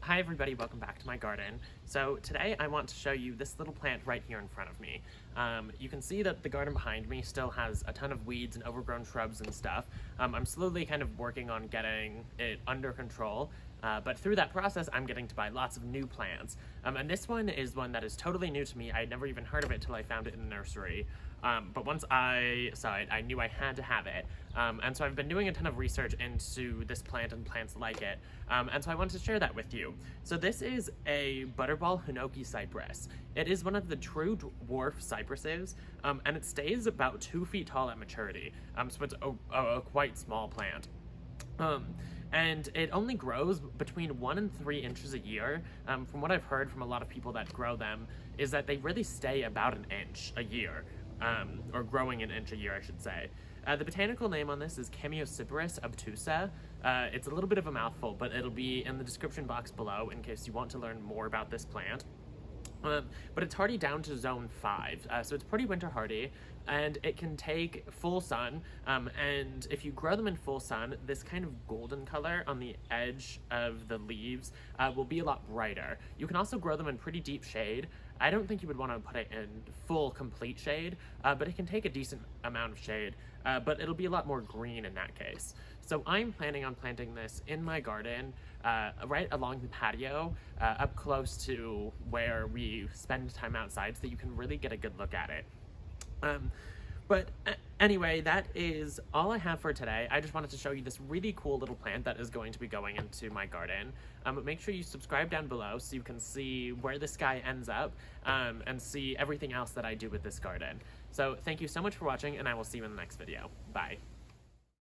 Hi everybody, welcome back to my garden. So today I want to show you this little plant right here in front of me. You can see that the garden behind me still has a ton of weeds and overgrown shrubs and stuff. I'm slowly kind of working on getting it under control, but through that process I'm getting to buy lots of new plants. And this one is one that is totally new to me. I had never even heard of it till I found it in the nursery. But once I saw it, I knew I had to have it. And so I've been doing a ton of research into this plant and plants like it. And so I wanted to share that with you. So this is a Butter Ball Hinoki Cypress. It is one of the true dwarf cypresses, and it stays about 2 feet tall at maturity. So it's a quite small plant. And it only grows between 1 and 3 inches a year. From what I've heard from a lot of people that grow them, is that they really stay about an inch a year. Or growing an inch a year, I should say. The botanical name on this is Chamaecyparis obtusa. It's a little bit of a mouthful, but it'll be in the description box below in case you want to learn more about this plant. But it's hardy down to zone 5, so it's pretty winter hardy, and it can take full sun, and if you grow them in full sun, this kind of golden color on the edge of the leaves will be a lot brighter. You can also grow them in pretty deep shade. I don't think you would want to put it in full, complete shade, but it can take a decent amount of shade, but it'll be a lot more green in that case. So I'm planning on planting this in my garden, right along the patio, up close to where we spend time outside so that you can really get a good look at it. But anyway, that is all I have for today. I just wanted to show you this really cool little plant that is going to be going into my garden. Make sure you subscribe down below so you can see where this guy ends up, and see everything else that I do with this garden. So thank you so much for watching, and I will see you in the next video. Bye.